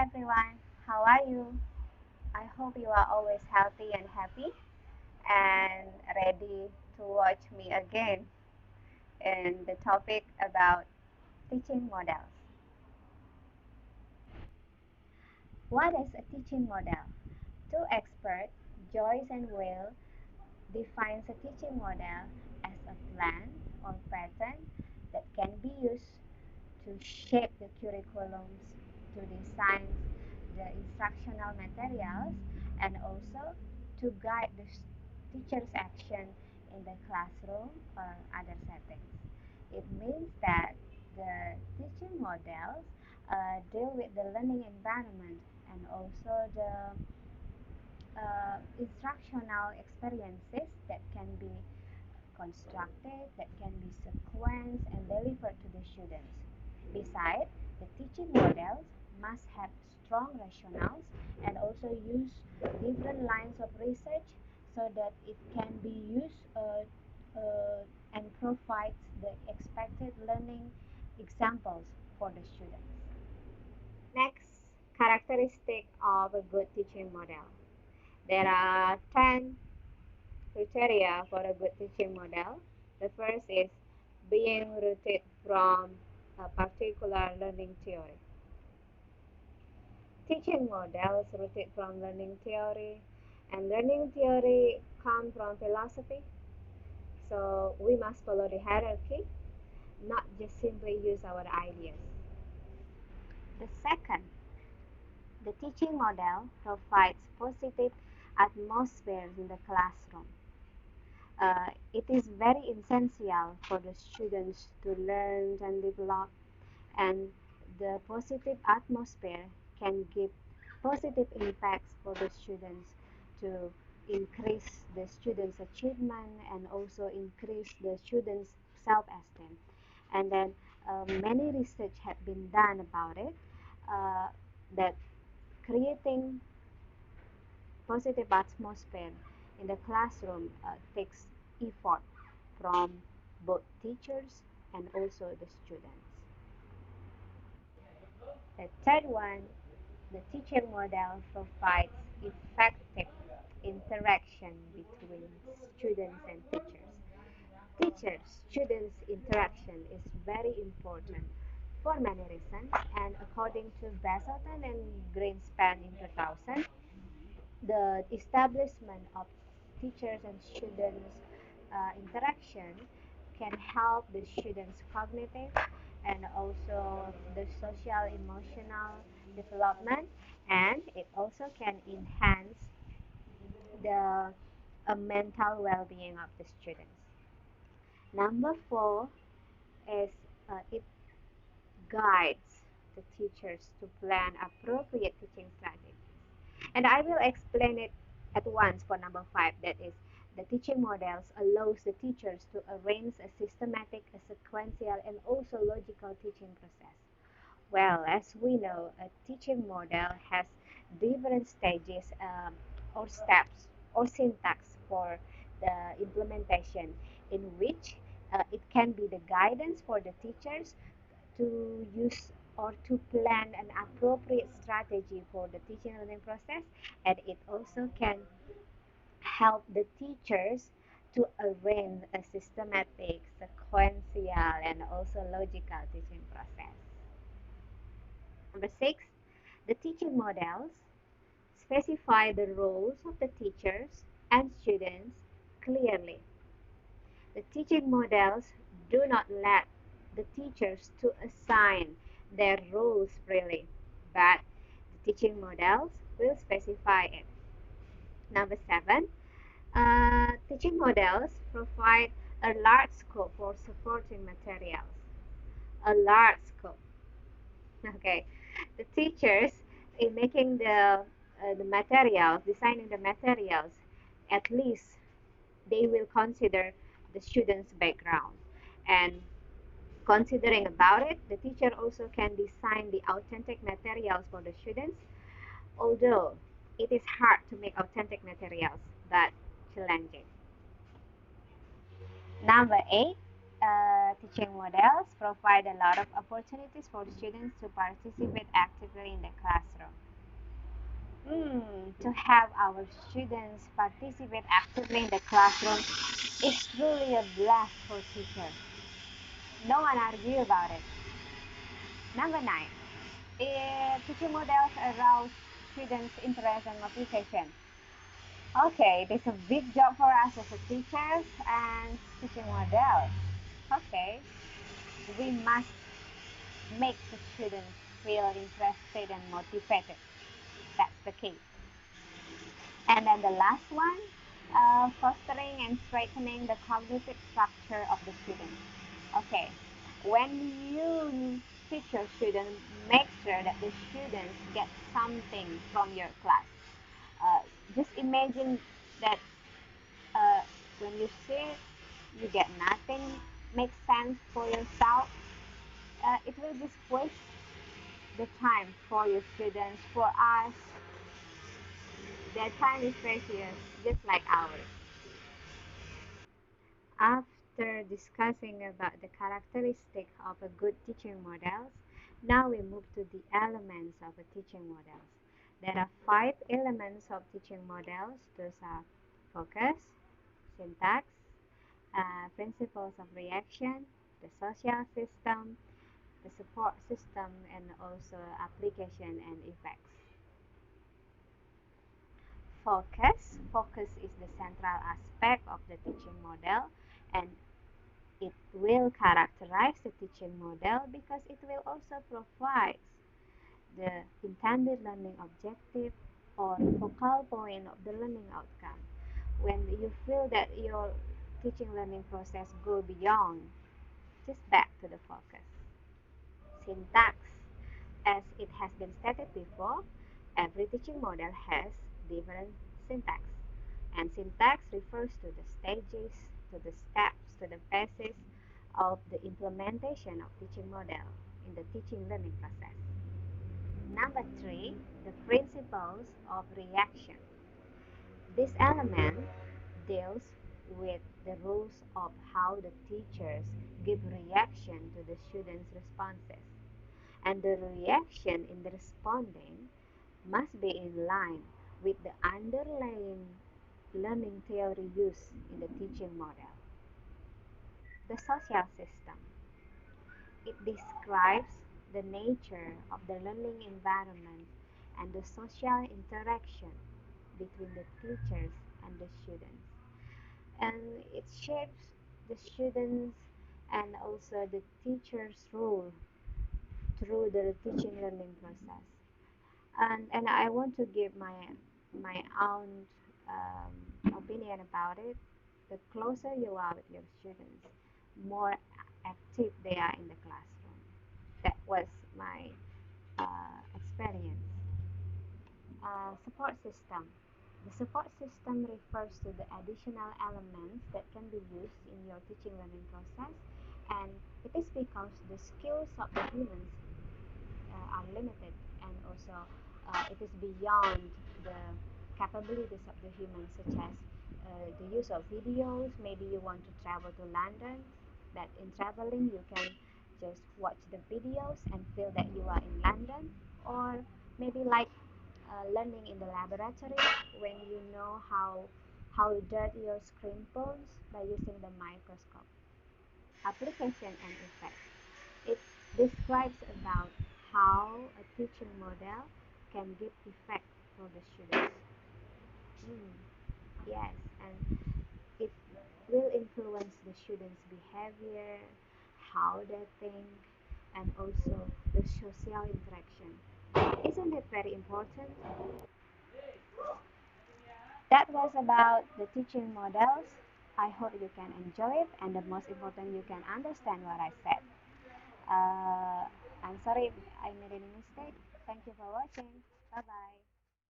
everyone, how are you? I hope you are always healthy and happy and ready to watch me again in the topic about teaching models. What is a teaching model? Two experts, Joyce and Will, defines a teaching model as a plan or pattern that can be used to shape the curriculums, to design the instructional materials, and also to guide the teacher's action in the classroom or other settings. It means that the teaching models deal with the learning environment and also the instructional experiences that can be constructed, that can be sequenced and delivered to the students. Besides, the teaching models must have strong rationales and also use different lines of research so that it can be used and provides the expected learning examples for the students. Next, characteristic of a good teaching model. There are 10 criteria for a good teaching model. The first is being rooted from a particular learning theory. Teaching models rooted from learning theory, and learning theory come from philosophy. So we must follow the hierarchy, not just simply use our ideas. The second, the teaching model provides positive atmosphere in the classroom. It is very essential for the students to learn and develop, and the positive atmosphere can give positive impacts for the students to increase the students' achievement and also increase the students' self-esteem. And then many research have been done about it, that creating positive atmosphere in the classroom takes effort from both teachers and also the students. The third one, the teaching model provides effective interaction between students and teachers. Teacher-students interaction is very important for many reasons, and according to Baselton and Greenspan in 2000, the establishment of teachers and students interaction can help the students' cognitive and also the social emotional development, and it also can enhance the mental well-being of the students. Number four is it guides the teachers to plan appropriate teaching strategies. And I will explain it at once for number five. That is, the teaching models allows the teachers to arrange a systematic, a sequential, and also logical teaching process. Well, as we know, a teaching model has different stages or steps or syntax for the implementation, in which it can be the guidance for the teachers to use or to plan an appropriate strategy for the teaching and learning process, and it also can help the teachers to arrange a systematic, sequential, and also logical teaching process. Number six, the teaching models specify the roles of the teachers and students clearly. The teaching models do not let the teachers to assign their roles freely, but the teaching models will specify it. Number seven, teaching models provide a large scope for supporting materials. A large scope. Okay, the teachers in making the materials, designing the materials, at least they will consider the student's background, and considering about it, the teacher also can design the authentic materials for the students, although it is hard to make authentic materials, but challenging. Number eight, teaching models provide a lot of opportunities for students to participate actively in the classroom. To have our students participate actively in the classroom is truly a blast for teachers. No one argue about it. Number 9. Teaching models arouse students' interest and motivation. Okay, this is a big job for us as a teachers and teaching models. Okay, we must make the students feel interested and motivated. That's the key. And then the last one, fostering and strengthening the cognitive structure of the student. Okay, when you teach your student, make sure that the students get something from your class. Just imagine that uh, when you sit, you get nothing, make sense for yourself. It will just waste the time for your students. For us, their time is precious, just like ours. After discussing about the characteristic of a good teaching model, now we move to the elements of a teaching model. There are 5 elements of teaching models. Those are focus, syntax, principles of reaction, the social system, the support system, and also application and effects. Focus is the central aspect of the teaching model, and it will characterize the teaching model because it will also provide the intended learning objective or focal point of the learning outcome. When you feel that your teaching learning process go beyond, just back to the focus. Syntax. As it has been stated before, every teaching model has different syntax. And syntax refers to the stages, to the steps, to the phases of the implementation of teaching model in the teaching learning process. Number 3, the principles of reaction. This element deals with the rules of how the teachers give reaction to the students' responses. And the reaction in the responding must be in line with the underlying learning theory used in the teaching model. The social system. It describes the nature of the learning environment and the social interaction between the teachers and the students. And it shapes the students and also the teacher's role through the teaching learning process. And I want to give my own opinion about it. The closer you are with your students, more active they are in the classroom. That was my experience. Support system. The support system refers to the additional elements that can be used in your teaching learning process, and it is because the skills of the humans are limited, and also it is beyond the capabilities of the humans, such as the use of videos. Maybe you want to travel to London, that in traveling you can just watch the videos and feel that you are in London, or maybe like learning in the laboratory when you know how dirty your screen phones by using the microscope. Application and effect. It describes about how a teaching model can give effect for the students. Yes, and it will influence the students' behavior, how they think, and also the social interaction. Isn't it very important? That was about the teaching models. I hope you can enjoy it, and the most important, you can understand what I said. I'm sorry if I made any mistake. Thank you for watching. Bye bye.